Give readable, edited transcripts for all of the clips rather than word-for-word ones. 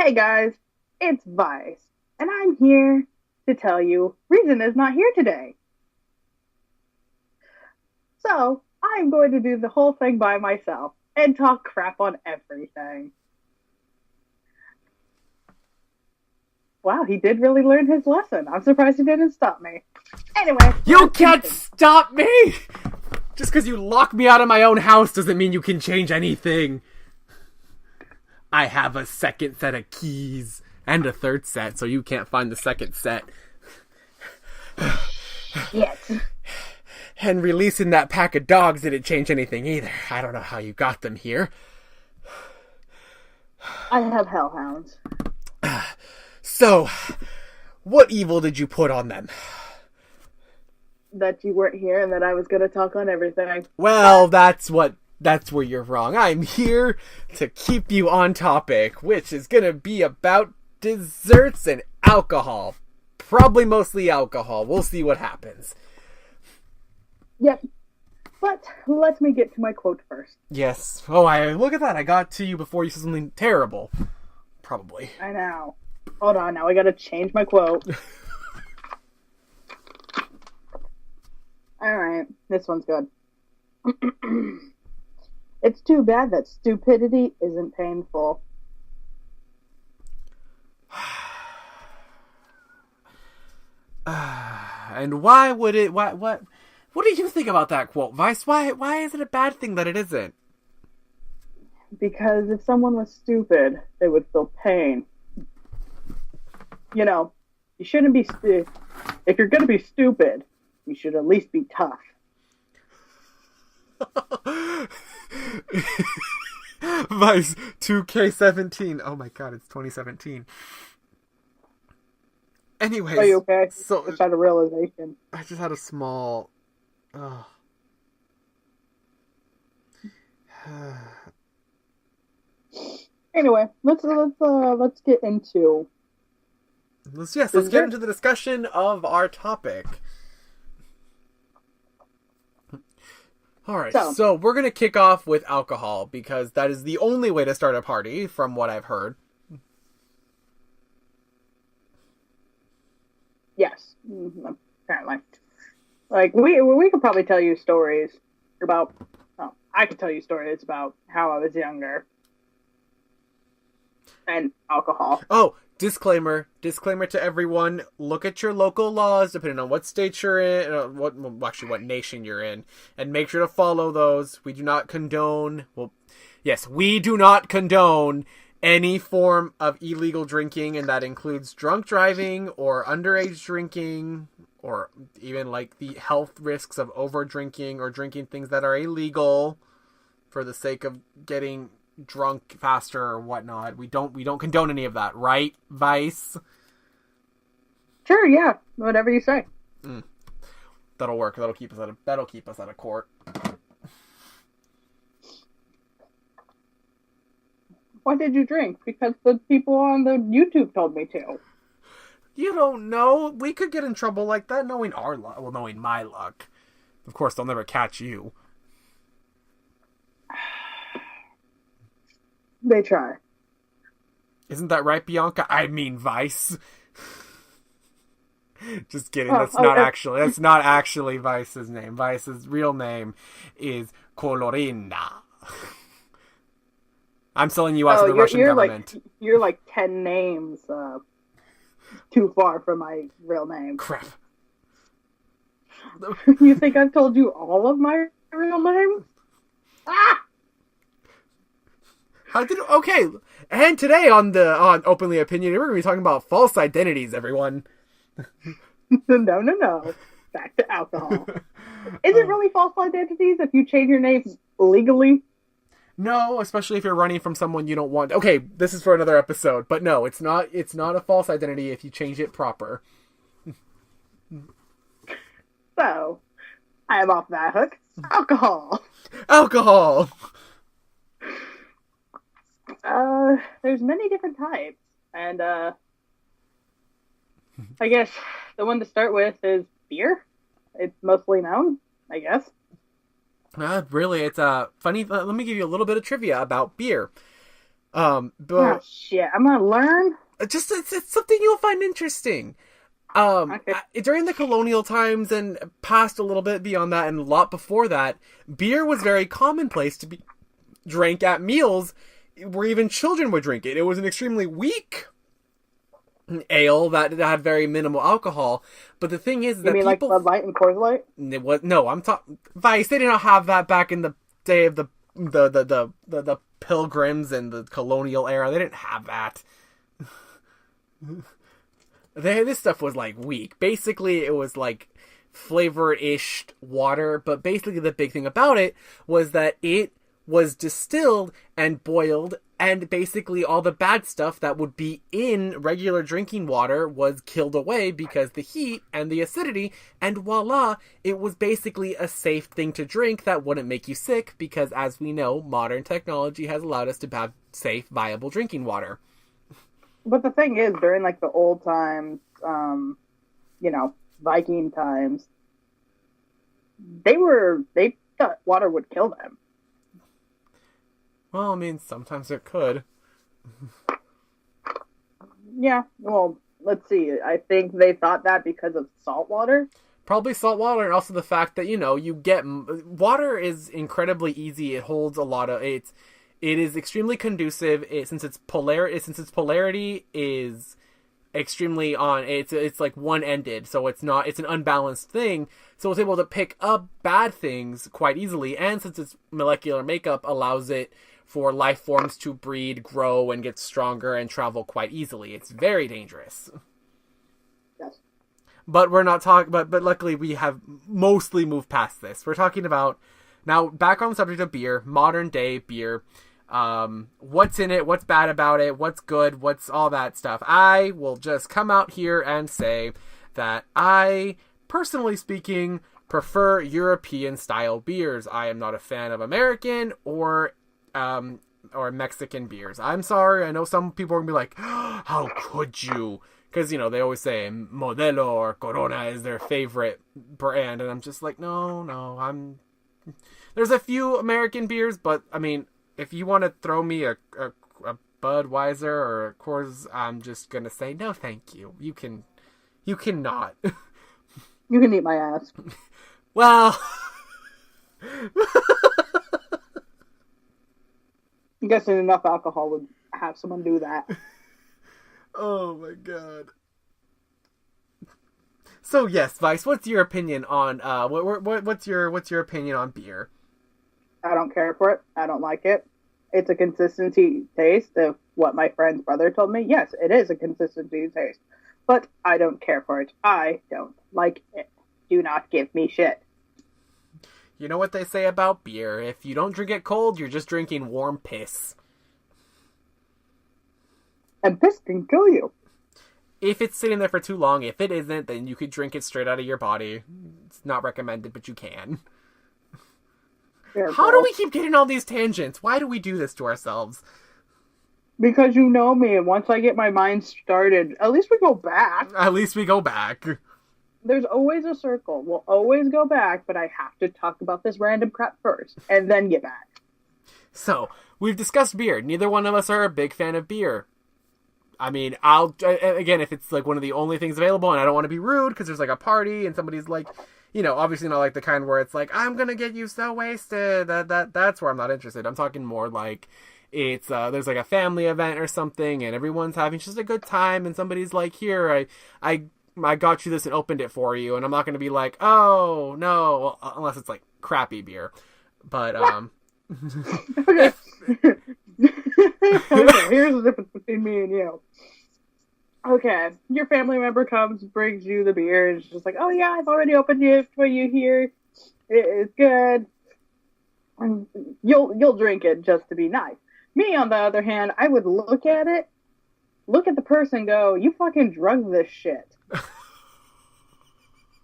Hey guys, it's Vice, and I'm here to tell you Reason is not here today. So, I'm going to do the whole thing by myself and talk crap on everything. Wow, he did really learn his lesson. I'm surprised he didn't stop me. Anyway. You can't stop me! Just because you lock me out of my own house doesn't mean you can change anything. I have a second set of keys. And a third set, so you can't find the second set. Yes. And releasing that pack of dogs didn't change anything either. I don't know how you got them here. I have hellhounds. So, what evil did you put on them? That you weren't here and that I was going to talk on everything. Well, that's where you're wrong. I'm here to keep you on topic, which is going to be about desserts and alcohol. Probably mostly alcohol. We'll see what happens. Yep. But let me get to my quote first. Yes. Oh, look at that. I got to you before you said something terrible. Probably. I know. Hold on, now I gotta change my quote. Alright, this one's good. It's too bad that stupidity isn't painful. And why would it... What do you think about that quote, Vice? Why is it a bad thing that it isn't? Because if someone was stupid, they would feel pain. You know, you shouldn't be if you're going to be stupid, you should at least be tough. Vice 2K17. Oh my god, it's 2017. Anyways. Are you okay? So, I just had a realization. I just had a small... Anyway, let's get into... Let's get into the discussion of our topic. Alright, so we're going to kick off with alcohol, because that is the only way to start a party, from what I've heard. Yes, apparently. Like, we could probably tell you stories about... Oh, I could tell you stories about how I was younger. And alcohol. Oh, disclaimer to everyone, look at your local laws, depending on what state you're in, what nation you're in, and make sure to follow those. We do not condone, we do not condone any form of illegal drinking, and that includes drunk driving, or underage drinking, or even like the health risks of over drinking, or drinking things that are illegal for the sake of getting drunk faster or whatnot. We don't condone any of that, right, Vice? Sure, yeah. Whatever you say. That'll work. That'll keep us out of court. Why did you drink? Because the people on the YouTube told me to. You don't know. We could get in trouble like that, knowing our luck. Well, knowing my luck. Of course, they'll never catch you. They try. Isn't that right, Bianca? I mean, Vice. Just kidding. That's not actually Vice's name. Vice's real name is Colorina. I'm selling you out to the Russian government. You're like 10 names too far from my real name. Crap. You think I've told you all of my real names? Ah! Okay, and today on Openly Opinionated, we're going to be talking about false identities, everyone. No. Back to alcohol. Is it really false identities if you change your name legally? No, especially if you're running from someone you don't want. Okay, this is for another episode, but no, it's not a false identity if you change it proper. So, I am off that hook. Alcohol. There's many different types, and I guess the one to start with is beer. It's mostly known, I guess. Really, it's funny. Let me give you a little bit of trivia about beer. But shit, I'm gonna learn. just it's something you'll find interesting. Okay. During the colonial times and past a little bit beyond that and a lot before that, beer was very commonplace to be drank at meals where even children would drink it. It was an extremely weak ale that had very minimal alcohol. But the thing is that you mean people... like Bud Light and Coors Light? I'm talking... Vice, they did not have that back in the day of the Pilgrims and the colonial era. They didn't have that. This stuff was like weak. Basically, it was like flavored-ish water, but basically the big thing about it was that it was distilled and boiled, and basically all the bad stuff that would be in regular drinking water was killed away because the heat and the acidity, and voila, it was basically a safe thing to drink that wouldn't make you sick because, as we know, modern technology has allowed us to have safe, viable drinking water. But the thing is, during like the old times, Viking times, they thought water would kill them. Well, I mean, sometimes it could. Yeah, well, let's see. I think they thought that because of salt water. Probably salt water, and also the fact that, you get... Water is incredibly easy. It holds a lot of... It is extremely conducive. Since its polarity is extremely on... It's like one-ended, so it's an unbalanced thing. So it's able to pick up bad things quite easily, and since its molecular makeup allows it for life forms to breed, grow, and get stronger and travel quite easily. It's very dangerous. Yes. But we're not talking... But luckily we have mostly moved past this. We're talking about... Now, back on the subject of beer, modern day beer. What's in it? What's bad about it? What's good? What's all that stuff? I will just come out here and say that I, personally speaking, prefer European-style beers. I am not a fan of American or Mexican beers. I'm sorry. I know some people are going to be like, oh, how could you? Because, they always say Modelo or Corona is their favorite brand. And I'm just like, no, there's a few American beers, but, I mean, if you want to throw me a Budweiser or a Coors, I'm just going to say, no, thank you. You cannot. You can eat my ass. Well... I'm guessing enough alcohol would have someone do that. Oh my god. So yes, Vice, what's your opinion on what's your opinion on beer? I don't care for it. I don't like it. It's a consistency taste of what my friend's brother told me. Yes, it is a consistency taste. But I don't care for it. I don't like it. Do not give me shit. You know what they say about beer. If you don't drink it cold, you're just drinking warm piss. And piss can kill you. If it's sitting there for too long, if it isn't, then you could drink it straight out of your body. It's not recommended, but you can. How do we keep getting all these tangents? Why do we do this to ourselves? Because you know me, and once I get my mind started, at least we go back. At least we go back. There's always a circle. We'll always go back, but I have to talk about this random crap first, and then get back. So, we've discussed beer. Neither one of us are a big fan of beer. I mean, again, if it's like one of the only things available, and I don't want to be rude, because there's like a party, and somebody's like, obviously not like the kind where it's like, I'm gonna get you so wasted. That's where I'm not interested. I'm talking more like, it's, there's like a family event or something, and everyone's having just a good time, and somebody's like, here, I got you this and opened it for you, and I'm not going to be like, oh, no, unless it's, like, crappy beer. But, Okay. Here's the difference between me and you. Okay, your family member comes, brings you the beer, and it's just like, oh, yeah, I've already opened it for you here. It's good. And you'll drink it just to be nice. Me, on the other hand, I would look at the person and go, you fucking drunk this shit.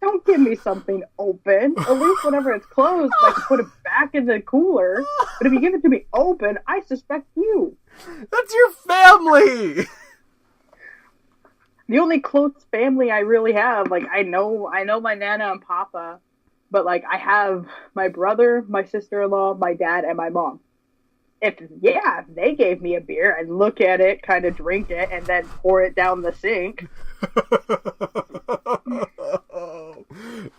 Don't give me something open. At least whenever it's closed, I can put it back in the cooler. But if you give it to me open, I suspect you. That's your family! The only close family I really have, like, I know my Nana and Papa, but, like, I have my brother, my sister-in-law, my dad, and my mom. if they gave me a beer, I'd look at it, kind of drink it, and then pour it down the sink.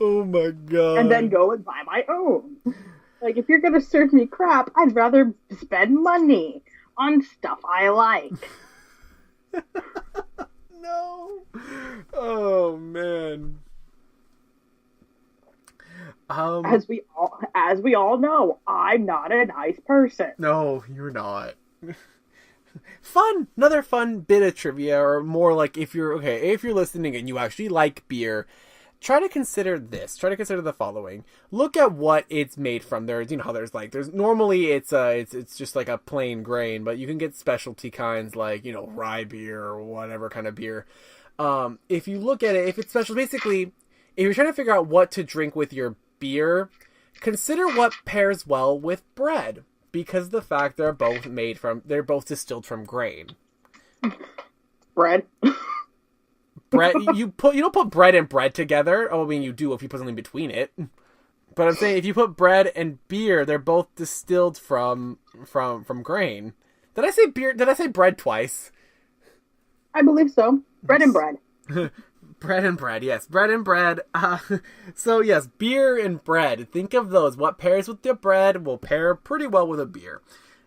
Oh my god. And then go and buy my own. Like, if you're gonna serve me crap, I'd rather spend money on stuff I like. No. Oh man. As we all know, I'm not a nice person. No, you're not. Fun. Another fun bit of trivia, or more like if you're listening and you actually like beer, try to consider this. Try to consider the following. Look at what it's made from. There's how there's normally it's just like a plain grain, but you can get specialty kinds like, rye beer or whatever kind of beer. If you look at it, if it's special, basically, if you're trying to figure out what to drink with your beer, consider what pairs well with bread, because the fact they're both distilled from grain. Bread. Bread. You don't put bread and bread together. Oh, I mean, you do if you put something between it. But I'm saying if you put bread and beer, they're both distilled from grain. Did I say beer? Did I say bread twice? I believe so. Bread and bread. Bread and bread, yes. Bread and bread. So, yes, beer and bread. Think of those. What pairs with the bread will pair pretty well with a beer.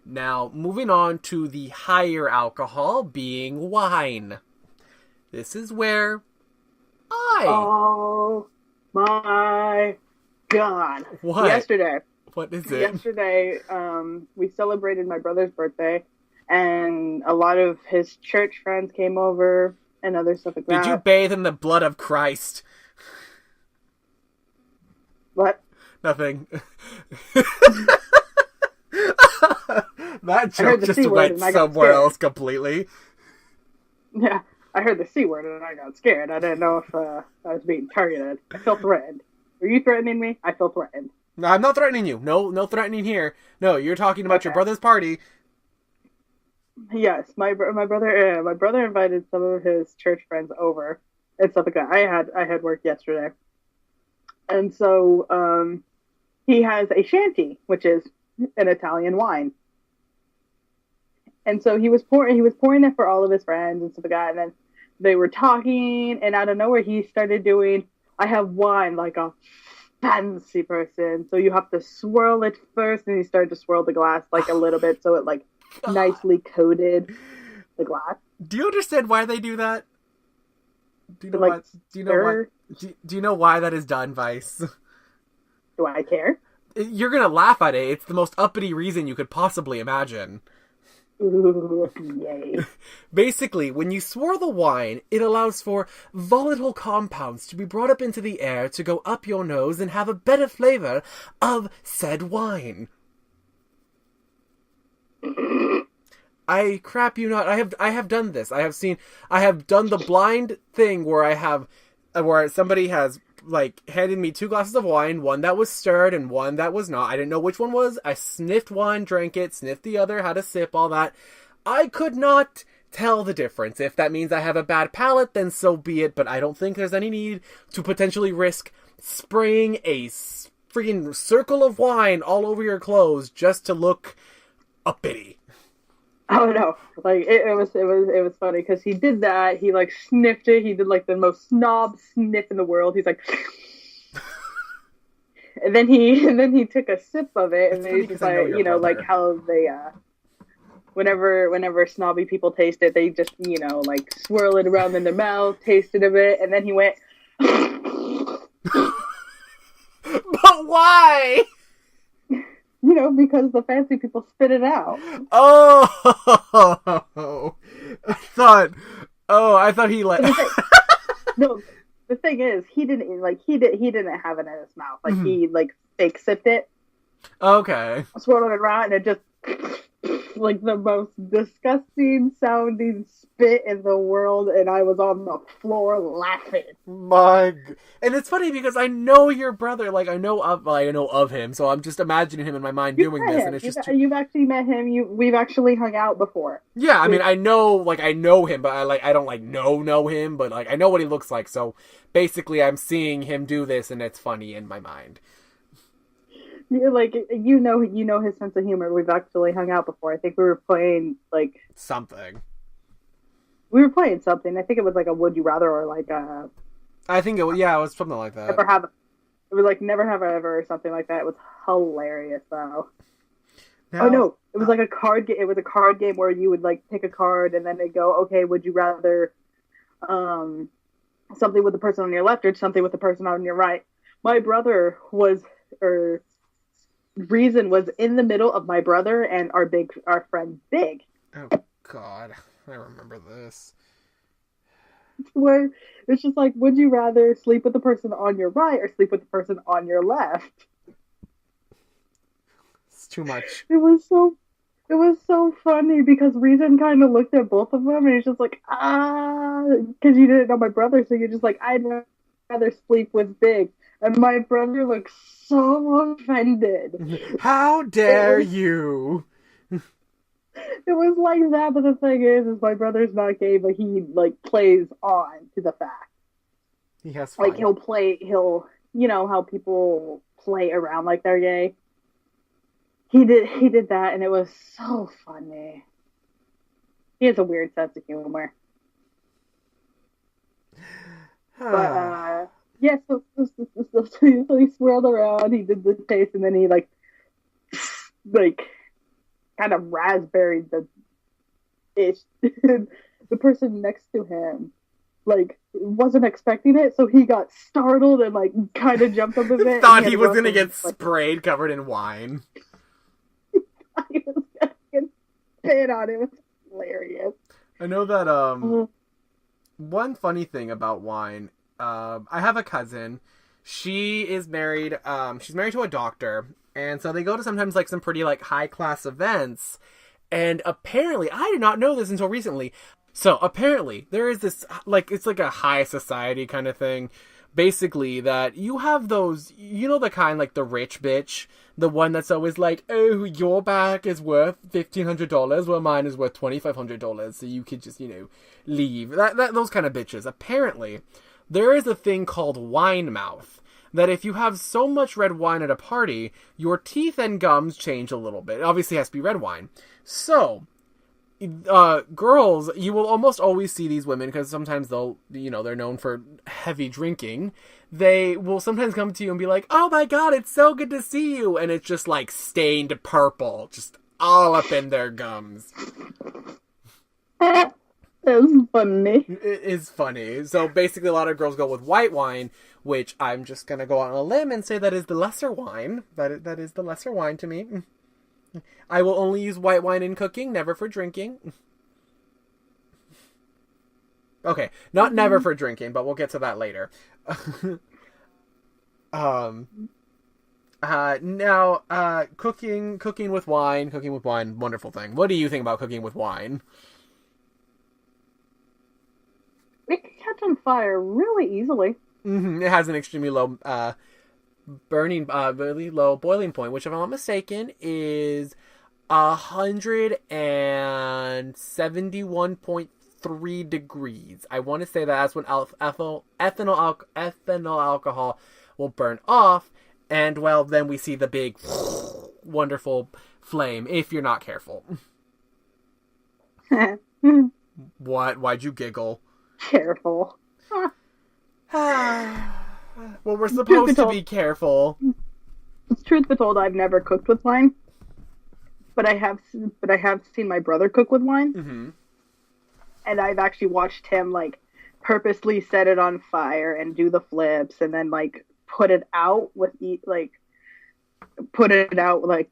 Now, moving on to the higher alcohol, being wine. This is where Oh, my God. What? Yesterday. What is it? Yesterday, we celebrated my brother's birthday, and a lot of his church friends came over and other stuff like that. Did you bathe in the blood of Christ? What? Nothing. That joke just went somewhere else completely. Yeah, I heard the C word and I got scared. I didn't know if I was being targeted. I felt threatened. Were you threatening me? I feel threatened. No, I'm not threatening you. No threatening here. No, you're talking about your brother's party. Yes, my brother invited some of his church friends over and stuff like that. I had work yesterday, and so he has a shanty, which is an Italian wine, and so he was pouring it for all of his friends and stuff like that. And then they were talking, and out of nowhere he started doing, "I have wine like a fancy person, so you have to swirl it first." And he started to swirl the glass like a little bit, so it like nicely coated the glass. Do you understand why they do that? Do you know like, why? Do you know why that is done, Vice? Do I care? You're gonna laugh at it. It's the most uppity reason you could possibly imagine. Ooh, yay. Basically, when you swirl the wine, it allows for volatile compounds to be brought up into the air to go up your nose and have a better flavor of said wine. I crap you not. I have done this. I have done the blind thing where somebody has like handed me 2 glasses of wine, one that was stirred and one that was not. I didn't know which one was. I sniffed one, drank it, sniffed the other, had a sip, all that. I could not tell the difference. If that means I have a bad palate, then so be it, but I don't think there's any need to potentially risk spraying a freaking circle of wine all over your clothes just to look uppity. Oh no! Like it was funny because he did that. He like sniffed it. He did like the most snob sniff in the world. He's like, and then he took a sip of it, and then he's just like, like how they whenever snobby people taste it, they just like swirl it around in their mouth, taste it a bit, and then he went. But why? Because the fancy people spit it out. Oh, I thought he let. No, the thing is, he didn't have it in his mouth. Like he like fake sipped it. Okay. Swirled it around, and it just like the most disgusting sounding spit in the world, and I was on the floor laughing. And it's funny because I know your brother, like I know of him, so I'm just imagining him in my mind doing this, and it's you've actually met him. We've actually hung out before. Yeah, I mean, I know him, but I don't know him, but like I know what he looks like. So basically, I'm seeing him do this, and it's funny in my mind. like you know his sense of humor. We've actually hung out before. I think we were playing like something. We were playing something. I think it was like a Would You Rather or like a. I think it was something like that. It was like Never Have I Ever or something like that. It was hilarious though. Now, oh no, it was like a card game. It was a card game where you would like pick a card and then they go, okay, would you rather something with the person on your left or something with the person on your right? My brother Reason was in the middle of my brother and our friend Big. Oh God, I remember this. Where it's just like, would you rather sleep with the person on your right or sleep with the person on your left? It's too much. It was so funny because Reason kind of looked at both of them and he's just like, because you didn't know my brother, so you're just like, I'd rather sleep with Big. And my brother looked so offended. How dare you? It was like that, but the thing is my brother's not gay, but he like plays on to the fact. He has fun. Like he'll you know how people play around like they're gay. He did that, and it was so funny. He has a weird sense of humor. But yeah, so he swirled around. He did the taste, and then he like kind of raspberried the person next to him. Like wasn't expecting it, so he got startled and like kind of jumped up a bit. Thought he was gonna get sprayed, covered in wine. He was gonna get spit on. It was hilarious. I know that one funny thing about wine. I have a cousin. She is married. She's married to a doctor, and so they go to sometimes like some pretty like high class events. And apparently, I did not know this until recently. So apparently, there is this like it's like a high society kind of thing. Basically, that you have those, you know, the kind like the rich bitch, the one that's always like, oh, your bag is worth $1,500, while mine is worth $2,500, so you could just, you know, leave. Those kind of bitches. Apparently, there is a thing called wine mouth. That if you have so much red wine at a party, your teeth and gums change a little bit. It obviously has to be red wine. So, girls, you will almost always see these women, because sometimes they're known for heavy drinking. They will sometimes come to you and be like, oh my God, it's so good to see you. And it's just like stained purple, just all up in their gums. That's funny. It is funny. So basically a lot of girls go with white wine, which I'm just going to go out on a limb and say that is the lesser wine. That is the lesser wine to me. I will only use white wine in cooking, never for drinking. Okay, not never for drinking, but we'll get to that later. Now, cooking with wine, wonderful thing. What do you think about cooking with wine? It can catch on fire really easily. Mm-hmm. It has an extremely low really low boiling point, which if I'm not mistaken is 171.3 degrees. I want to say that's when ethanol alcohol will burn off, and well, then we see the big wonderful flame if you're not careful. What? Why'd you giggle? Careful. Well, we're supposed to be careful. Truth be told, I've never cooked with wine, but I have seen my brother cook with wine, mm-hmm. and I've actually watched him like purposely set it on fire and do the flips, and then like put it out like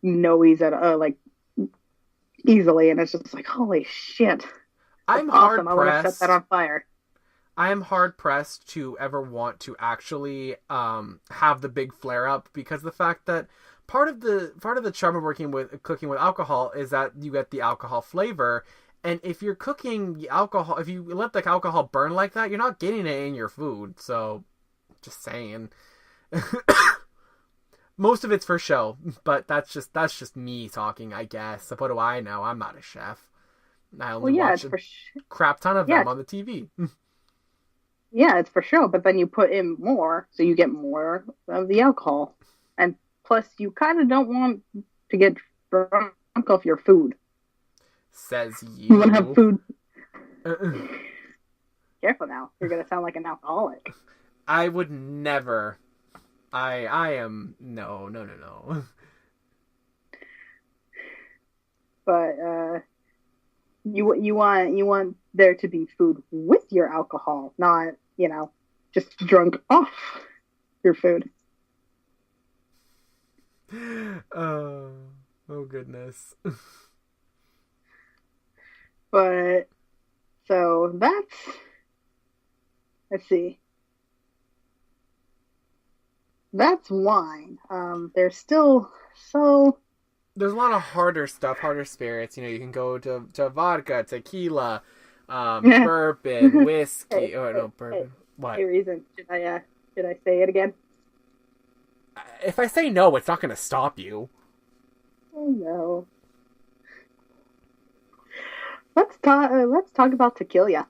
no ease at like easily, and it's just like holy shit. I'm awesome. hard I would have pressed. set that on fire. I am hard pressed to ever want to actually have the big flare up, because the fact that part of the charm of cooking with alcohol is that you get the alcohol flavor, and if you're cooking the alcohol, if you let the alcohol burn like that, you're not getting it in your food. So, just saying. Most of it's for show, but that's just me talking, I guess. So what do I know? I'm not a chef. I only watch a crap ton of them on the TV. Yeah, it's for sure, but then you put in more, so you get more of the alcohol. And Plus, you kind of don't want to get drunk off your food. Says you. You want to have food. Careful now. You're going to sound like an alcoholic. I would never. I am... No. But, you want there to be food with your alcohol, not, just drunk off your food. Oh goodness. But, so let's see. That's wine. There's still There's a lot of harder stuff, harder spirits. You can go to vodka, tequila, bourbon, whiskey. Bourbon. What? Hey, Reason. Should I say it again? If I say no, it's not going to stop you. Oh no. Let's talk about tequila.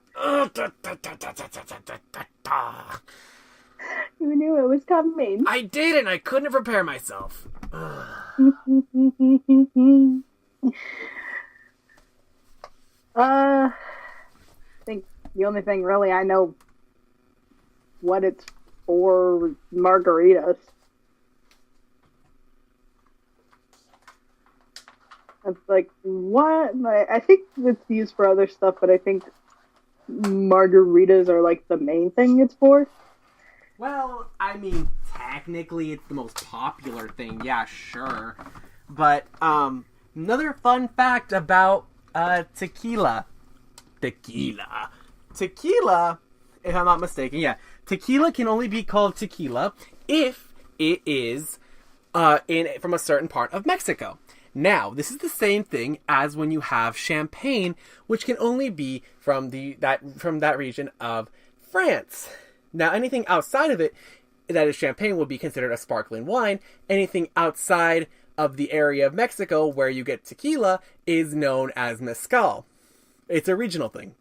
You knew it was coming. I did, and I couldn't prepare myself. I think the only thing really I know what it's for margaritas. It's like, what? I think it's used for other stuff, but I think margaritas are like the main thing it's for. Well, I mean, technically it's the most popular thing, yeah, sure. But, another fun fact about, tequila, if I'm not mistaken, tequila can only be called tequila if it is, from a certain part of Mexico. Now, this is the same thing as when you have champagne, which can only be from that region of France. Now, anything outside of it that is champagne will be considered a sparkling wine. Anything outside of the area of Mexico where you get tequila is known as mezcal. It's a regional thing.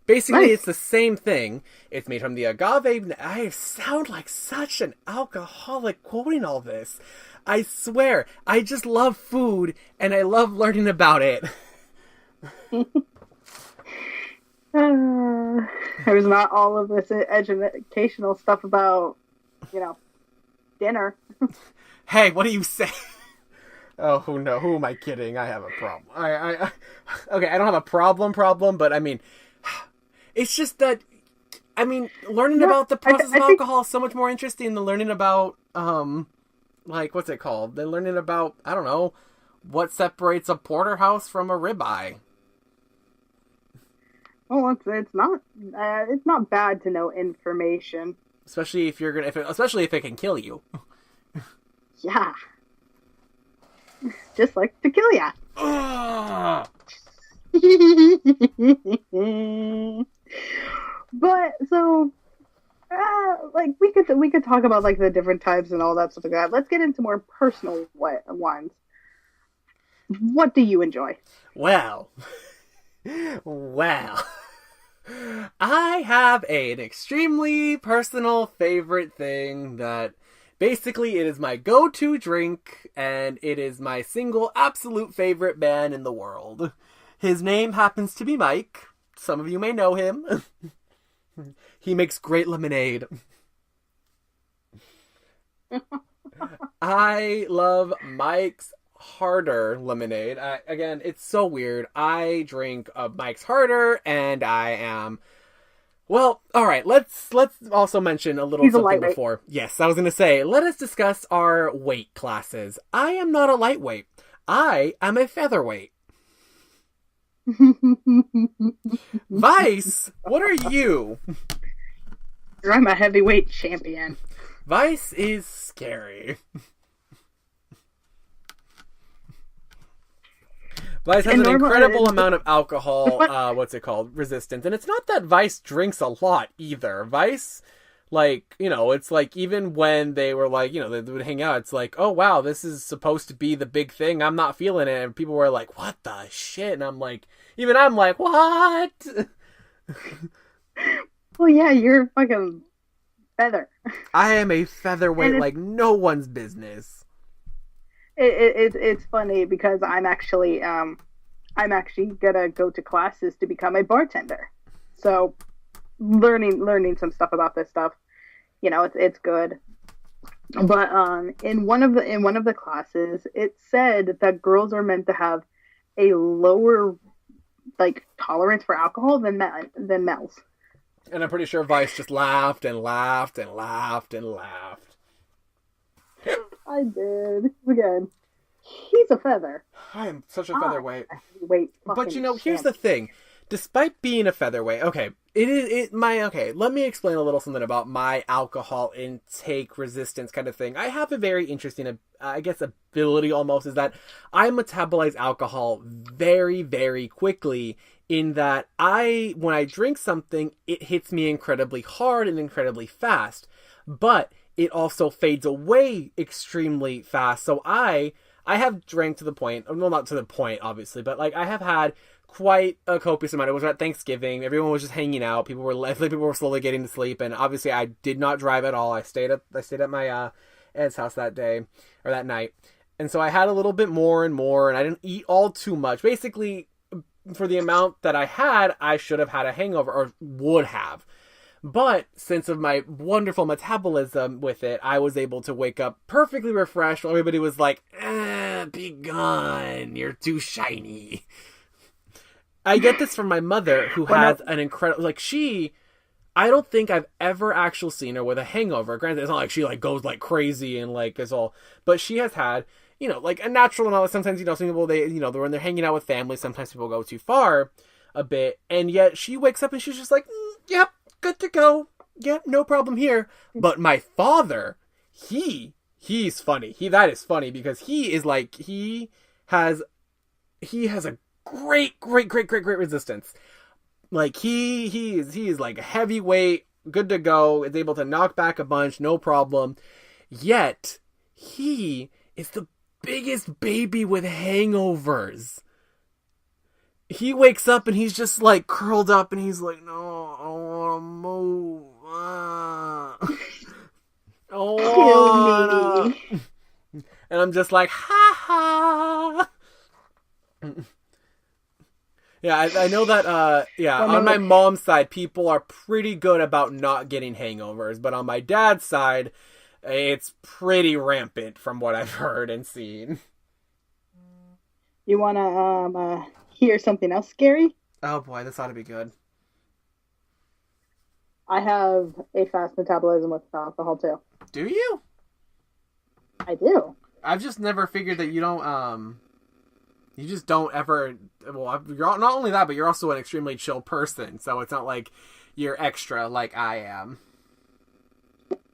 Basically, It's the same thing. It's made from the agave. I sound like such an alcoholic quoting all this. I swear, I just love food, and I love learning about it. There's not all of this educational stuff about, dinner. Hey, what do you say? Oh, no, who am I kidding? I have a problem. Okay, I don't have a problem, but I mean, it's just that, learning about the process of alcohol is so much more interesting than learning about, what's it called? Than learning about, I don't know, what separates a porterhouse from a ribeye. Well, it's not bad to know information. Especially if especially if it can kill you. Yeah. Just like tequila. But so, we could talk about like the different types and all that stuff like that. Let's get into more personal ones. What do you enjoy? Well, I have an extremely personal favorite thing that basically it is my go-to drink, and it is my single absolute favorite man in the world. His name happens to be Mike. Some of you may know him. He makes great lemonade. I love Mike's Harder lemonade. Again, it's so weird. I drink Mike's Harder, and I am... Well, alright, let's also mention a little something before. Yes, I was going to say, let us discuss our weight classes. I am not a lightweight. I am a featherweight. Vice, what are you? I'm a heavyweight champion. Vice is scary. Vice has an incredible amount of alcohol, resistance. And it's not that Vice drinks a lot, either. Vice, it's like, even when they were they would hang out, it's like, oh wow, this is supposed to be the big thing, I'm not feeling it. And people were like, what the shit? And I'm like, what? Well, yeah, you're fucking feather. I am a featherweight like no one's business. It's funny because I'm actually gonna go to classes to become a bartender. So learning some stuff about this stuff, it's good. But in one of the classes, it said that girls are meant to have a lower like tolerance for alcohol than males. And I'm pretty sure Vice just laughed and laughed and laughed and laughed. I did. Again, he's a feather. I am such a featherweight. But here's shit. the thing. Despite being a featherweight, okay, let me explain a little something about my alcohol intake resistance kind of thing. I have a very interesting, ability almost, is that I metabolize alcohol very, very quickly, in that when I drink something, it hits me incredibly hard and incredibly fast, but it also fades away extremely fast. So I have drank to the point, well, not to the point, obviously, but like I have had quite a copious amount. It was at Thanksgiving. Everyone was just hanging out. People were slowly getting to sleep, and obviously I did not drive at all. I stayed at my Ed's house that night, and so I had a little bit more and more, and I didn't eat all too much. Basically, for the amount that I had, I should have had a hangover, or would have. But since of my wonderful metabolism with it, I was able to wake up perfectly refreshed. Everybody was like, be gone, you're too shiny. I get this from my mother, who has an incredible, I don't think I've ever actually seen her with a hangover. Granted, it's not like she goes crazy and is all, but she has had, a natural amount. Sometimes, some people, when they're hanging out with family, sometimes people go too far a bit, and yet she wakes up and she's just like, yep, good to go. Yep, no problem here. But my father, he's funny. That is funny because he has a great resistance. He is like a heavyweight, good to go, is able to knock back a bunch, no problem. Yet he is the biggest baby with hangovers. He wakes up and he's just curled up and he's like, no, I want to move. I wanna. And I'm just like, ha ha. Yeah, I know that, on my mom's side, people are pretty good about not getting hangovers, but on my dad's side, it's pretty rampant from what I've heard and seen. You want to hear something else scary? Oh boy, this ought to be good. I have a fast metabolism with alcohol too. Do you? I do. I've just never figured that you don't, you just don't ever. Well, you're not only that, but you're also an extremely chill person. So it's not like you're extra like I am.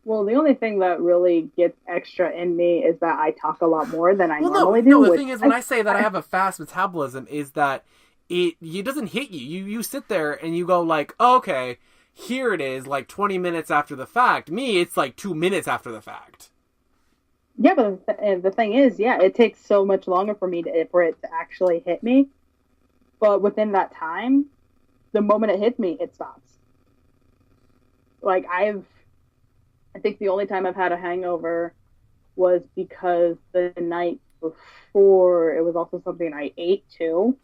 Well, the only thing that really gets extra in me is that I talk a lot more than I normally do. No, the thing is, when I say that I have a fast metabolism, is that it doesn't hit you. You sit there and you go oh, okay, here it is, 20 minutes after the fact. Me, it's 2 minutes after the fact. Yeah, but the thing is, it takes so much longer for it to actually hit me. But within that time, the moment it hits me, it stops. I think the only time I've had a hangover was because the night before it was also something I ate too.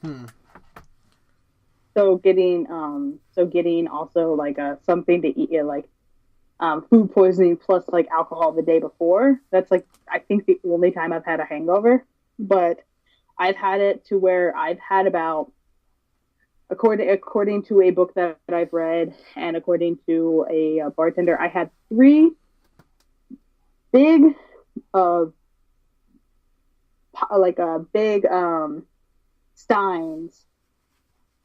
So getting also something to eat, food poisoning plus alcohol the day before. That's I think the only time I've had a hangover, but I've had it to where I've had about, according to a book that I've read and according to a bartender, I had 3 big steins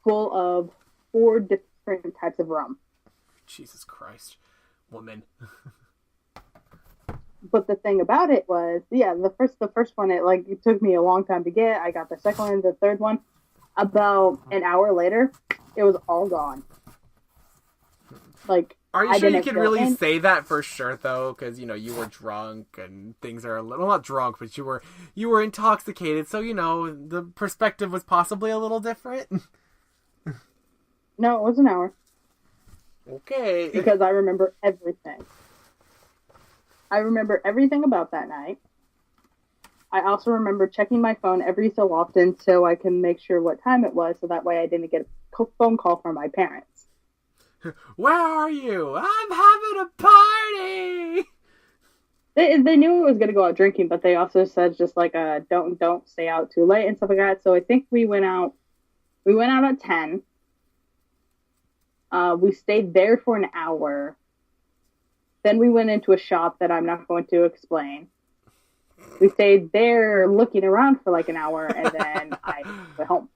full of 4 different types of rum. Jesus Christ, woman. But the thing about it was, the first one, it took me a long time to get. I got the second one, the third one. About an hour later, it was all gone. Are you sure you can really say that for sure, though? Because, you were drunk and things are well, not drunk, but you were intoxicated. So, the perspective was possibly a little different. No, it was an hour. Okay. Because I remember everything. I remember everything about that night. I also remember checking my phone every so often so I can make sure what time it was, so that way I didn't get a phone call from my parents. Where are you? I'm having a party! They knew it was going to go out drinking, but they also said just like, don't stay out too late and stuff like that. So I think we went out at 10. We stayed there for an hour. Then we went into a shop that I'm not going to explain. We stayed there looking around for like an hour, and then I went home.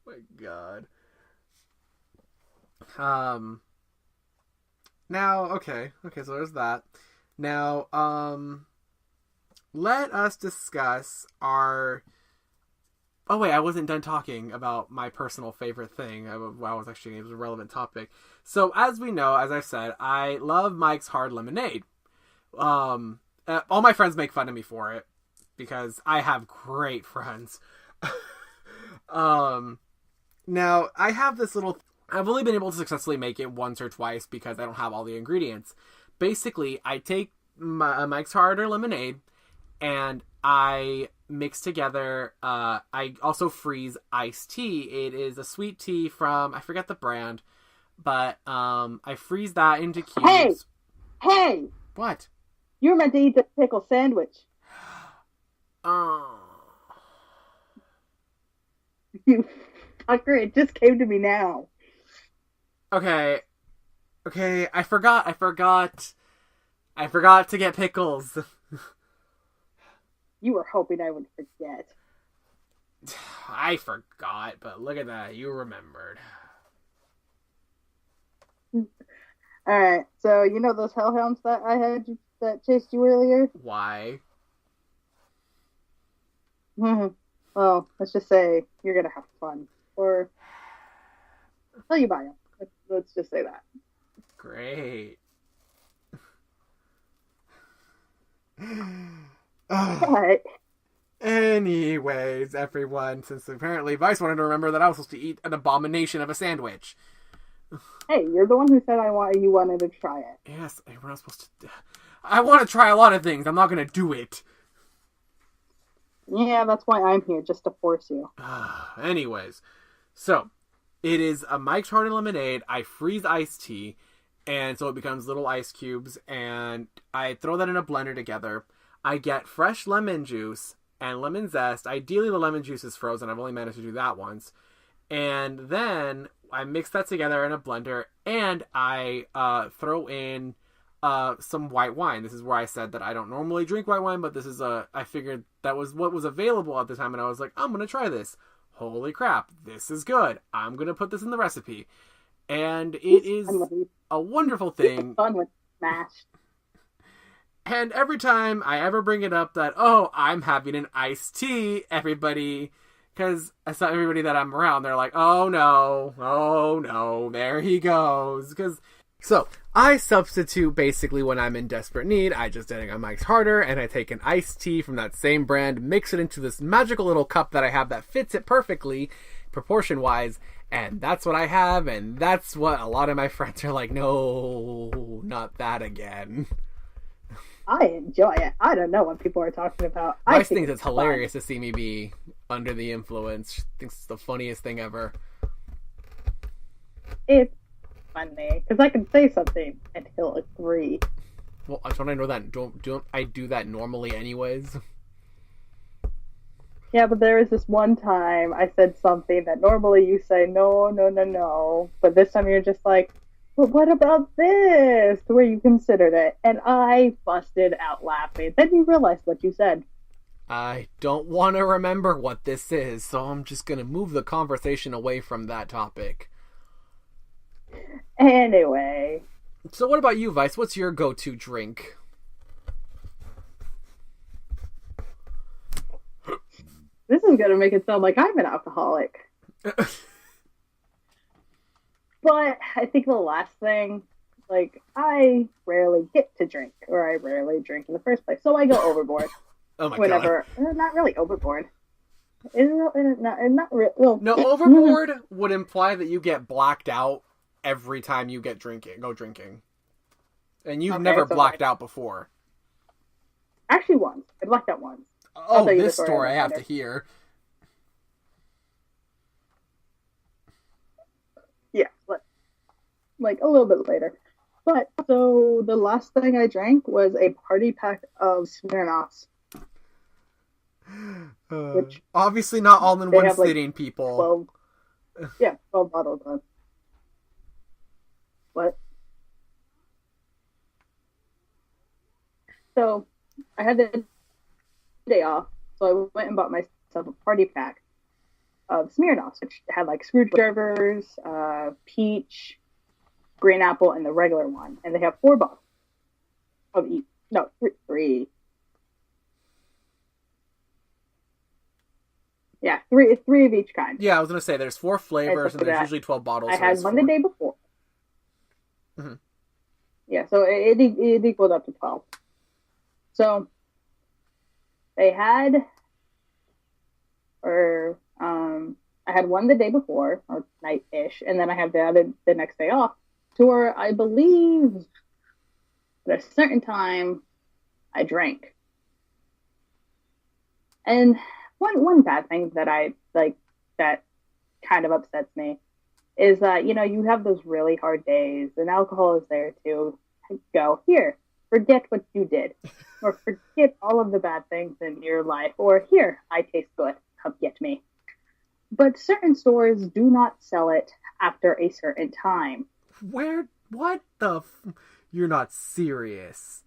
My God. Now, okay, so there's that. Now, let us discuss our... Oh, wait, I wasn't done talking about my personal favorite thing. It was a relevant topic. So, as we know, as I've said, I love Mike's Hard Lemonade. All my friends make fun of me for it, because I have great friends. Now, I have this little... I've only been able to successfully make it once or twice because I don't have all the ingredients. Basically, I take Mike's Harder Lemonade and I mix together, I also freeze iced tea. It is a sweet tea from, I forget the brand, but I freeze that into cubes. Hey! What? You were meant to eat the pickle sandwich. Oh. You fucker, it just came to me now. Okay, I forgot to get pickles. You were hoping I would forget. I forgot, but look at that, you remembered. Alright, so you know those hellhounds that I had that chased you earlier? Why? Well, let's just say you're gonna have fun. Or until you buy them. Let's just say that. Great. But anyways, everyone, since apparently Vice wanted to remember that I was supposed to eat an abomination of a sandwich. Hey, you're the one who said you wanted to try it. Yes, we're not supposed to... I want to try a lot of things. I'm not going to do it. Yeah, that's why I'm here, just to force you. Anyways, so... It is a Mike's Hard Lemonade. I freeze iced tea, and so it becomes little ice cubes, and I throw that in a blender together. I get fresh lemon juice and lemon zest. Ideally, the lemon juice is frozen. I've only managed to do that once. And then I mix that together in a blender, and I throw in some white wine. This is where I said that I don't normally drink white wine, but this is I figured that was what was available at the time, and I was like, I'm going to try this. Holy crap, this is good. I'm going to put this in the recipe. And it is a wonderful thing. Fun with mashed. And every time I ever bring it up that, oh, I'm having an iced tea, everybody, because I saw everybody that I'm around, they're like, oh no, there he goes. So, I substitute basically when I'm in desperate need. I just add on Mike's Harder, and I take an iced tea from that same brand, mix it into this magical little cup that I have that fits it perfectly, proportion-wise, and that's what I have, and that's what a lot of my friends are like, no, not that again. I enjoy it. I don't know what people are talking about. I think it's hilarious to see me be under the influence. She thinks it's the funniest thing ever. It's funny because I can say something and he'll agree. Well, don't I know that? Don't I do that normally, anyways? Yeah, but there was this one time I said something that normally you say no, but this time you're just like, but what about this? Where you considered it, and I busted out laughing. Then you realized what you said. I don't want to remember what this is, so I'm just gonna move the conversation away from that topic. Anyway. So what about you, Vice? What's your go-to drink? This is going to make it sound like I'm an alcoholic. But I think the last thing, like, I rarely get to drink, or I rarely drink in the first place. So I go overboard. Oh my god. Not really overboard. Not really. Well, no, overboard would imply that you get blacked out every time you go drinking. And you've Okay, never so blacked out before. Actually, once. I blacked out once. Oh, this story I have to hear. Yeah, like a little bit later. But, so, the last thing I drank was a party pack of Smirnoffs. Which obviously not all in one sitting, like, people. 12 bottles of. What? So, I had the day off, so I went and bought myself a party pack of Smirnoffs, which had like screwdrivers, peach, green apple, and the regular one. And they have 4 bottles of each. No, three. Yeah, three of each kind. Yeah, I was going to say, there's 4 flavors, and there's usually 12 bottles. I had one the day before. Mm-hmm. Yeah, so it equaled up to 12. So, they had, I had one the day before, or night-ish, and then I had the next day off, to where I believe at a certain time I drank. And one bad thing that I like that kind of upsets me is that, you know, you have those really hard days and alcohol is there to go, here, forget what you did, or forget all of the bad things in your life, or here, I taste good, come get me. But certain stores do not sell it after a certain time. What the you're not serious.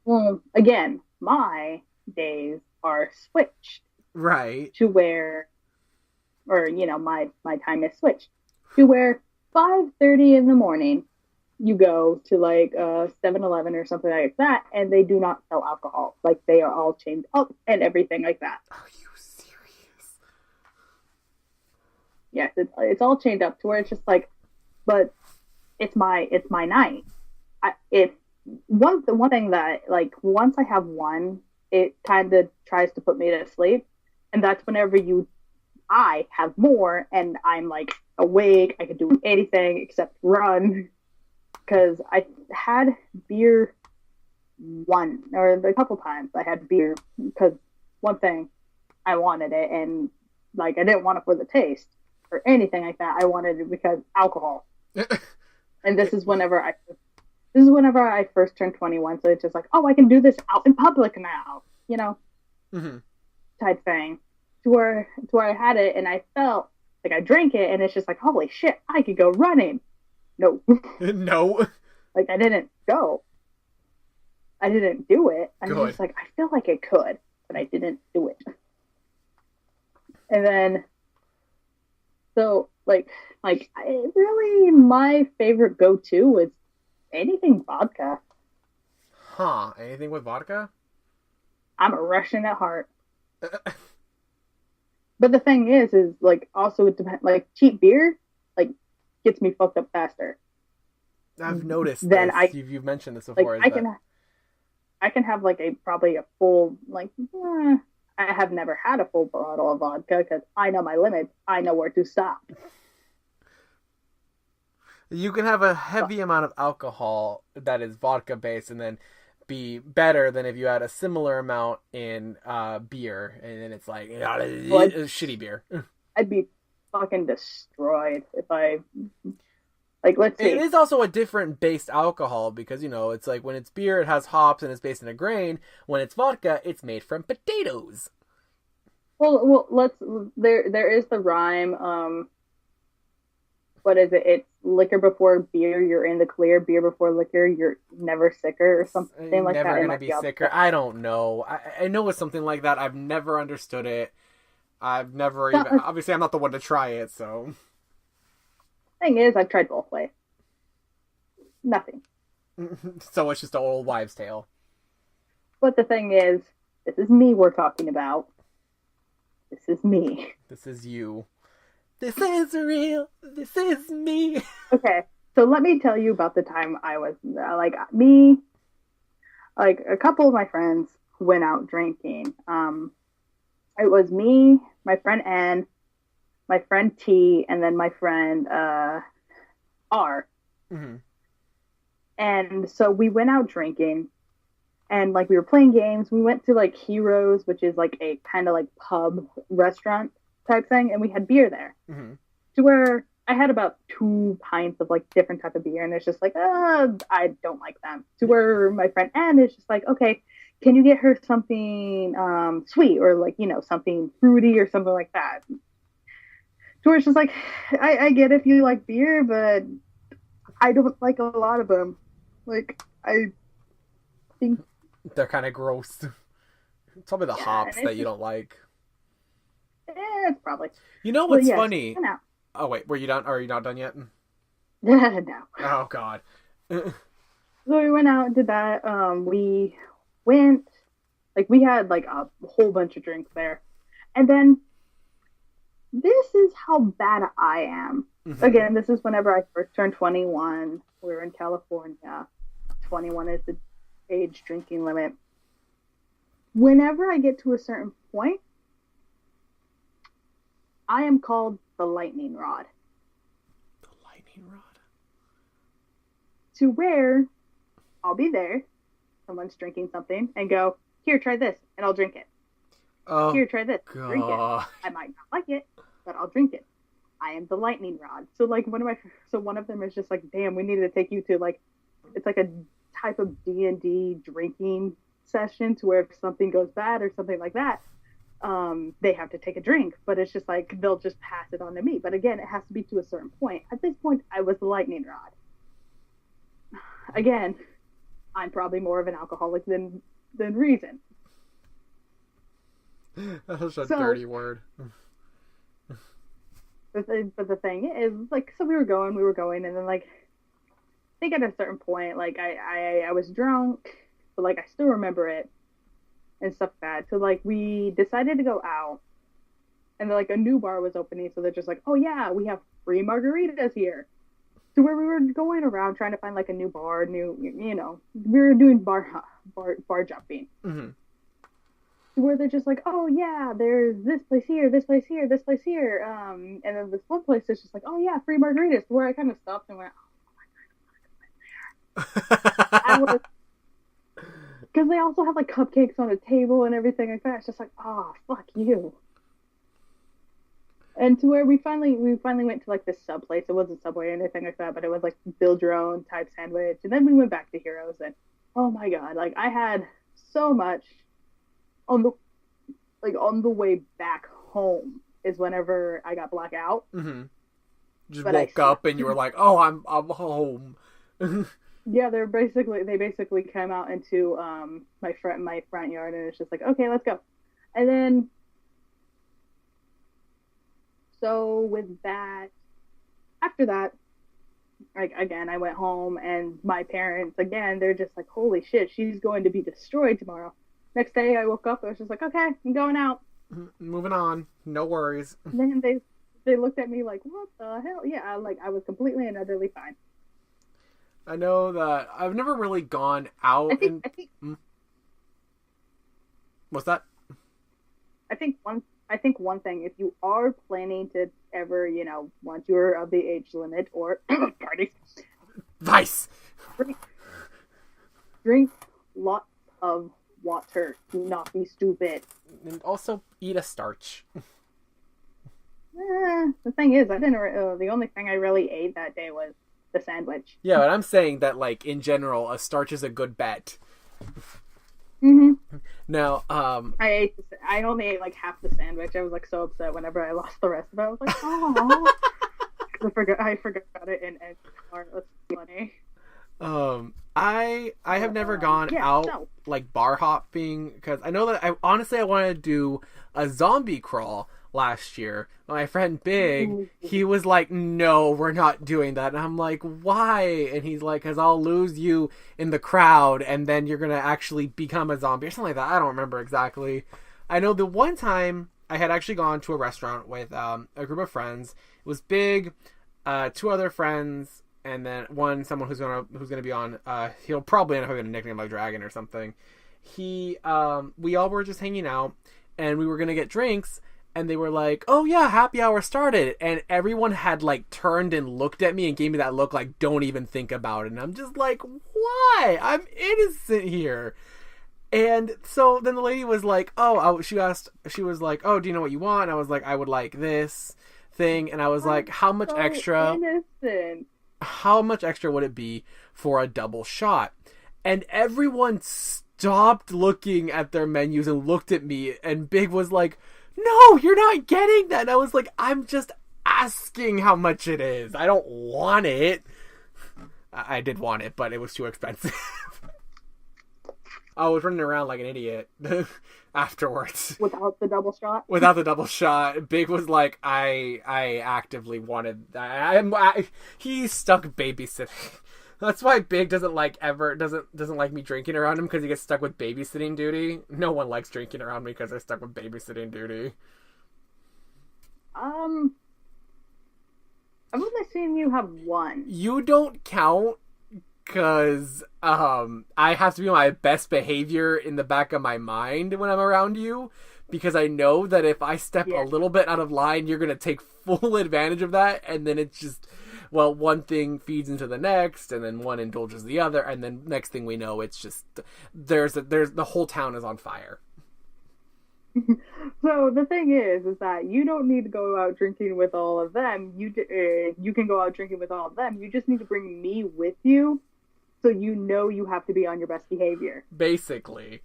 Well, again, my days are switched. Right. To where, or, you know, my time is switched. To where 5:30 in the morning, you go to like 7-Eleven or something like that, and they do not sell alcohol. Like, they are all chained up and everything like that. Are you serious? Yes, it's all chained up to where it's just like, but it's my night. The one thing that, like, once I have one, it kind of tries to put me to sleep, and that's whenever I have more, and I'm like awake. I can do anything except run, because I had beer a couple times. I had beer because one thing, I wanted it, and like I didn't want it for the taste or anything like that. I wanted it because alcohol. And this is whenever I first turned 21, so it's just like, oh, I can do this out in public now, you know, mm-hmm. type thing. To where I had it, and I felt like I drank it, and it's just like, holy shit, I could go running. No. No. Like, I didn't go. I didn't do it. I'm just like, I feel like I could, but I didn't do it. And then, so, like, really, my favorite go-to was anything vodka. Huh? Anything with vodka? I'm a Russian at heart. But the thing is like, also it depends. Like, cheap beer, like, gets me fucked up faster. I've noticed this. You've mentioned this before. Like, I can have like probably a full, like, I have never had a full bottle of vodka because I know my limits. I know where to stop. You can have a heavy amount of alcohol that is vodka based, and then be better than if you had a similar amount in beer, and then it's like shitty beer. I'd be fucking destroyed if I, like, let's see. It is also a different based alcohol because, you know, it's like when it's beer, it has hops and it's based in a grain. When it's vodka, it's made from potatoes. Well, there is the rhyme. What is it? It's liquor before beer, you're in the clear. Beer before liquor, you're never sicker, or something like that. Never gonna be sicker. I don't know. I know it's something like that. I've never understood it. I've never even. Obviously, I'm not the one to try it, so. Thing is, I've tried both ways. Nothing. So it's just an old wives' tale. But the thing is, this is me we're talking about. This is me. This is you. This is real. This is me. Okay, so let me tell you about the time I was, a couple of my friends went out drinking. It was me, my friend Anne, my friend T, and then my friend R. Mm-hmm. And so we went out drinking, and like we were playing games. We went to like Heroes, which is like a kind of like pub restaurant type thing, and we had beer there. Mm-hmm. To where I had about 2 pints of like different type of beer, and it's just like, I don't like them. To where my friend Anne is just like, okay, can you get her something sweet or like, you know, something fruity or something like that? To where it's just like, I get if you like beer, but I don't like a lot of them. Like, I think they're kind of gross. Tell me the hops that you don't like. It's probably. You know what's funny? Oh wait, were you done? Or are you not done yet? No. Oh God. So we went out and did that. We went, like we had like a whole bunch of drinks there, and then this is how bad I am. Mm-hmm. Again, this is whenever I first turned 21. We were in California. 21 is the age drinking limit. Whenever I get to a certain point, I am called the lightning rod. The lightning rod? To where I'll be there, someone's drinking something, and go, here, try this, and I'll drink it. Oh, here, try this, God. drink it. I might not like it, but I'll drink it. I am the lightning rod. So like one of them is just like, damn, we need to take you to like, it's like a type of D&D drinking session to where if something goes bad or something like that, they have to take a drink, but it's just like they'll just pass it on to me. But again, it has to be to a certain point. At this point, I was the lightning rod. Again, I'm probably more of an alcoholic than reason. That's a dirty word. But the thing is, like, so we were going, and then like, I think at a certain point, like I was drunk, but like I still remember it and stuff like that. So like we decided to go out, and then like a new bar was opening, so they're just like, oh yeah, we have free margaritas here. So where we were going around trying to find like a new bar, you know, we were doing bar jumping. Mm-hmm. Where they're just like, oh yeah, there's this place here, this place here, this place here, and then this one place is just like, oh yeah, free margaritas. Where I kind of stopped and went, oh my god, I want to go there. Because they also have like cupcakes on a table and everything like that. It's just like, oh fuck you. And to where we finally went to like this sub place. It wasn't Subway or anything like that, but it was like build your own type sandwich. And then we went back to Heroes, and oh my god, like I had so much on the way back home is whenever I got blackout. Mm-hmm. Just woke up and you were like, oh, I'm home. Yeah, they basically came out into my front yard, and it's just like, okay, let's go. And then so with that, after that, like again, I went home, and my parents again, they're just like, holy shit, she's going to be destroyed tomorrow. Next day, I woke up. I was just like, okay, I'm going out. Moving on. No worries. And then they looked at me like, what the hell? Yeah, I was completely and utterly fine. I know that I've never really gone out. I think What's that? I think one thing, if you are planning to ever, you know, once you're of the age limit or party, Vice. Drink lots of water. Do not be stupid. And also eat a starch. The thing is, I didn't. The only thing I really ate that day was the sandwich. Yeah, but I'm saying that, like, in general, a starch is a good bet. Mm-hmm. Now, I only ate like half the sandwich. I was like so upset whenever I lost the rest of it. I was like, oh, I forgot it in NPR. That's funny. I have never gone out like bar hopping, because I know that I wanted to do a zombie crawl last year. My friend Big, he was like, no, we're not doing that. And I'm like, why? And he's like, because I'll lose you in the crowd, and then you're gonna actually become a zombie or something like that. I don't remember exactly. I know the one time I had actually gone to a restaurant with a group of friends. It was Big, 2 other friends, and then someone who's gonna be on. He'll probably end up having a nickname like Dragon or something. We all were just hanging out, and we were gonna get drinks. and they were like, "Oh yeah, happy hour started," and everyone had like turned and looked at me and gave me that look like, "Don't even think about it." And I'm just like, "Why? I'm innocent here." And so then the lady was like, she was like, "Oh, do you know what you want?" And I was like, "I would like this thing." And I was like, "How much extra? Innocent. How much extra would it be for a double shot?" And everyone stopped looking at their menus and looked at me, and Big was like, "No, you're not getting that." And I was like, "I'm just asking how much it is. I don't want it." I did want it, but it was too expensive. I was running around like an idiot afterwards. Without the double shot? Without the double shot. Big was like, I actively wanted... He's stuck babysitting. That's why Big doesn't like me drinking around him, because he gets stuck with babysitting duty. No one likes drinking around me because they're stuck with babysitting duty. I've only seen you have one. You don't count, because I have to be my best behavior in the back of my mind when I'm around you, because I know that if I step a little bit out of line, you're going to take full advantage of that, and then it's just, well, one thing feeds into the next, and then one indulges the other, and then next thing we know, it's just, there's the whole town is on fire. So the thing is that you don't need to go out drinking with all of them. You can go out drinking with all of them. You just need to bring me with you, so you know you have to be on your best behavior. Basically.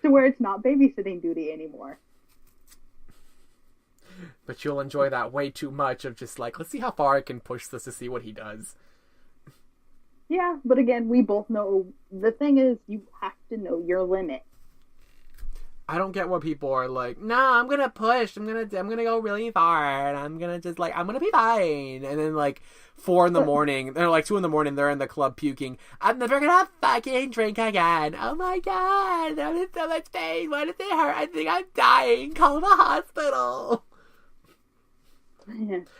To where it's not babysitting duty anymore. But you'll enjoy that way too much of just like, let's see how far I can push this to see what he does. Yeah, but again, we both know, the thing is, you have to know your limit. I don't get what people are like, nah, I'm gonna push, I'm gonna go really far, and I'm gonna just like, I'm gonna be fine. And then like 4 in the morning, they're like 2 in the morning, they're in the club puking. I'm never gonna fucking drink again. Oh my god, I'm in so much pain. Why does it hurt? I think I'm dying. Call the hospital.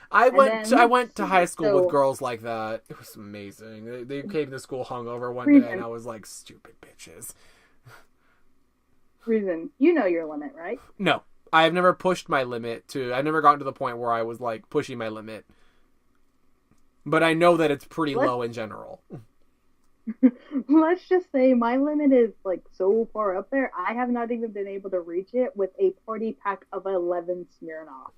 I went to high school with girls like that. It was amazing. They came to school hungover one day, and I was like, stupid bitches. Reason, you know your limit, right? No, I've never pushed my limit I've never gotten to the point where I was like pushing my limit. But I know that it's pretty low in general. Let's just say my limit is like so far up there, I have not even been able to reach it with a party pack of 11 Smirnoff.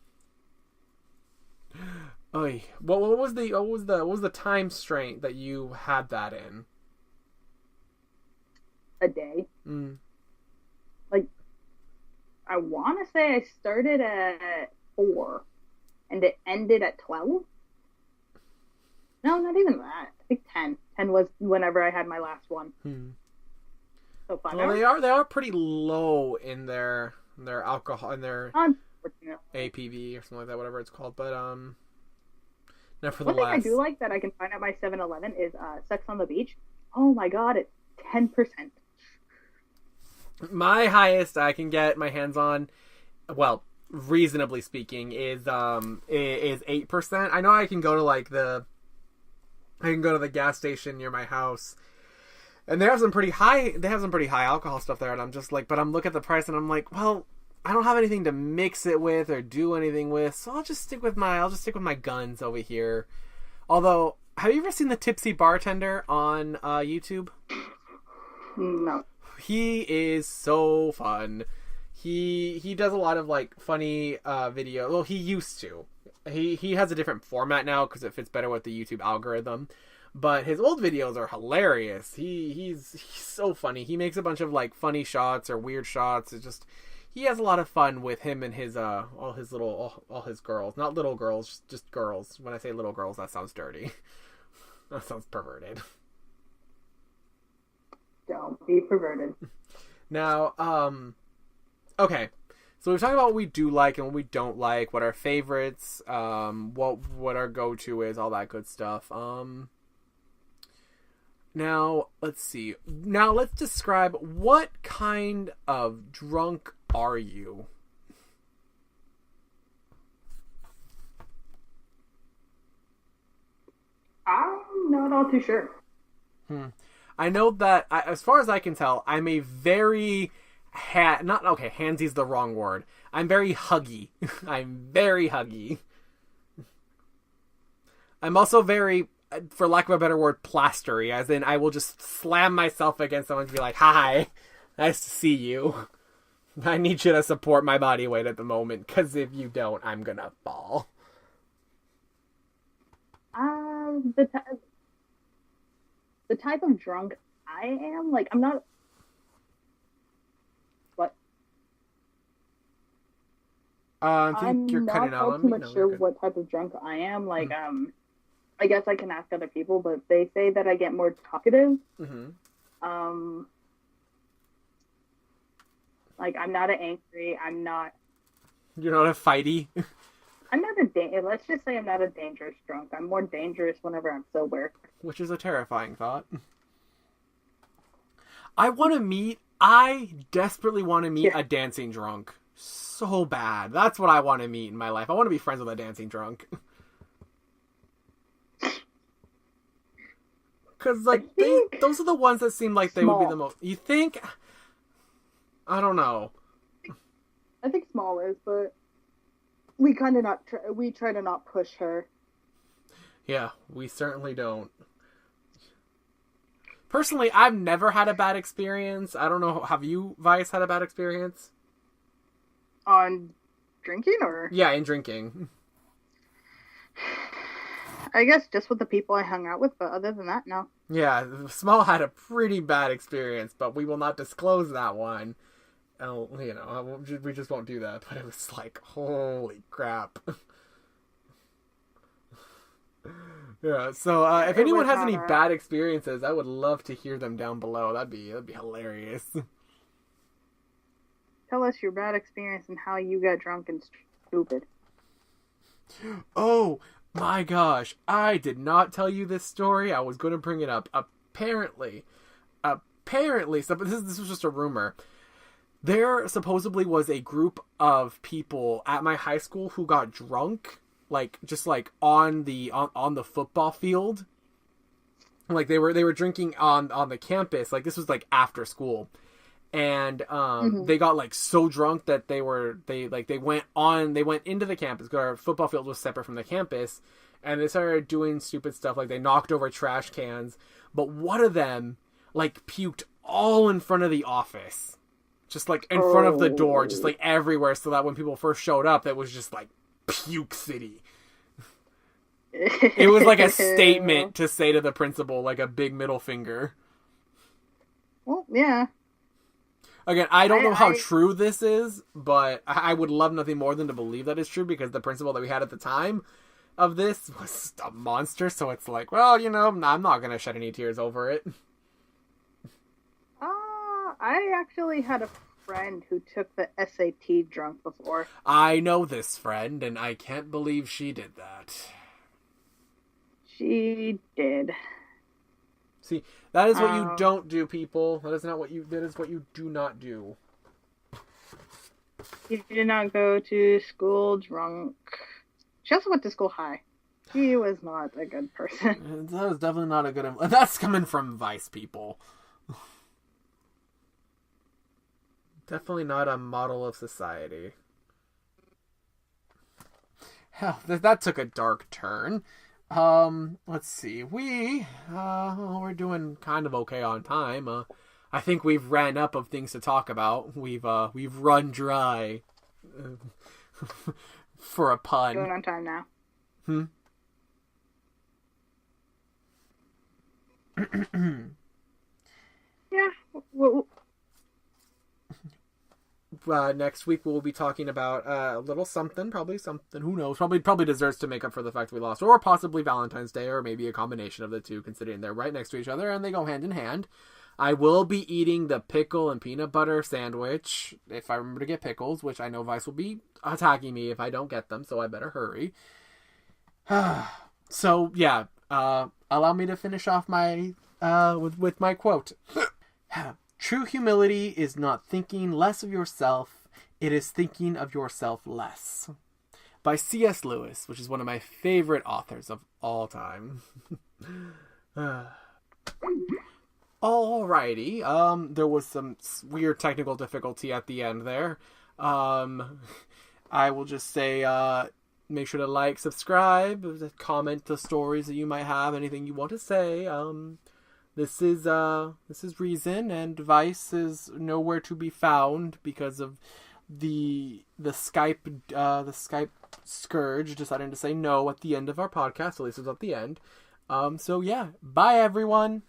Oy. What was the time constraint that you had that in? A day. Like, I want to say I started at 4 and it ended at 12. No, not even that. I think 10. 10 was whenever I had my last one. So 5 hours. They are pretty low in their alcohol, in their APV or something like that, whatever it's called. But nevertheless, one thing I do like that I can find at my 7-Eleven is Sex on the Beach. Oh my god, it's 10%. My highest I can get my hands on, well, reasonably speaking, is 8%. I know I can go to the gas station near my house, and they have some pretty high alcohol stuff there, and I'm just like, but I'm looking at the price and I'm like, well, I don't have anything to mix it with or do anything with, so I'll just stick with my guns over here. Although, have you ever seen the Tipsy Bartender on YouTube? No. He is so fun. He does a lot of like funny video. Well, he used to. He has a different format now because it fits better with the YouTube algorithm. But his old videos are hilarious. He's so funny. He makes a bunch of like funny shots or weird shots. It's just, he has a lot of fun with him and his all his girls. Not little girls, just girls. When I say little girls, that sounds dirty. That sounds perverted. Don't be perverted. Now, okay. So we've talked about what we do like and what we don't like, what our favorites, what our go-to is, all that good stuff. Now, let's see. Now, let's describe what kind of drunk are you? I'm not all too sure. I know that, as far as I can tell, I'm a very handsy's the wrong word. I'm very huggy. I'm very huggy. I'm also very, for lack of a better word, plastery, as in I will just slam myself against someone and be like, hi, nice to see you. I need you to support my body weight at the moment, because if you don't, I'm gonna fall. The type of drunk I am, like, I'm not... What? I think you're cutting out on me. I'm not sure what type of drunk I am. Like, I guess I can ask other people, but they say that I get more talkative. Mm-hmm. Like, I'm not an angry, You're not a fighty? I'm not let's just say I'm not a dangerous drunk. I'm more dangerous whenever I'm sober. Which is a terrifying thought. I desperately want to meet a dancing drunk. So bad. That's what I want to meet in my life. I want to be friends with a dancing drunk. Because, like, those are the ones that seem like they would be the most... You think? I don't know. I think Small is, but we kind of we try to not push her. Yeah, we certainly don't. Personally, I've never had a bad experience. I don't know. Have you, Vice, had a bad experience? On drinking, or? Yeah, in drinking. I guess just with the people I hung out with, but other than that, no. Yeah, Small had a pretty bad experience, but we will not disclose that one. We just won't do that. But it was like, holy crap. Yeah, so if anyone has any bad experiences, I would love to hear them down below. That'd be hilarious. Tell us your bad experience and how you got drunk and stupid. Oh my gosh, I did not tell you this story. I was going to bring it up. Apparently, so this was just a rumor. There supposedly was a group of people at my high school who got drunk, like just like on the football field. Like they were drinking on the campus. Like this was like after school. And they got like so drunk that they went into the campus because our football field was separate from the campus, and they started doing stupid stuff like they knocked over trash cans. But one of them like puked all in front of the office, just like in front of the door, just like everywhere, so that when people first showed up, it was just like puke city. It was like a statement to say to the principal, like a big middle finger. Well, yeah. Again, I don't know how true this is, but I would love nothing more than to believe that it's true, because the principal that we had at the time of this was a monster, so it's like, well, I'm not going to shed any tears over it. I actually had a friend who took the SAT drunk before. I know this friend, and I can't believe she did that. She did. See, that is what you don't do, people. That is what you do not do. You did not go to school drunk. She also went to school high. She was not a good person. That was definitely not a good... That's coming from Vice people. Definitely not a model of society. Hell, that took a dark turn. Let's see. We're doing kind of okay on time. I think we've ran up of things to talk about. We've run dry. For a pun. Going on time now. Yeah. Well, next week we'll be talking about a little something, probably something, who knows, probably desserts to make up for the fact we lost, or possibly Valentine's Day, or maybe a combination of the two, considering they're right next to each other and they go hand in hand. I will be eating the pickle and peanut butter sandwich, if I remember to get pickles, which I know Vice will be attacking me if I don't get them, so I better hurry. So, yeah, allow me to finish off my, with my quote. True humility is not thinking less of yourself, it is thinking of yourself less. By C.S. Lewis, which is one of my favorite authors of all time. Alrighty. There was some weird technical difficulty at the end there. I will just say, make sure to like, subscribe, comment the stories that you might have, anything you want to say. This is reason, and Vice is nowhere to be found because of the Skype scourge deciding to say no at the end of our podcast. At least it was at the end. So yeah, bye everyone.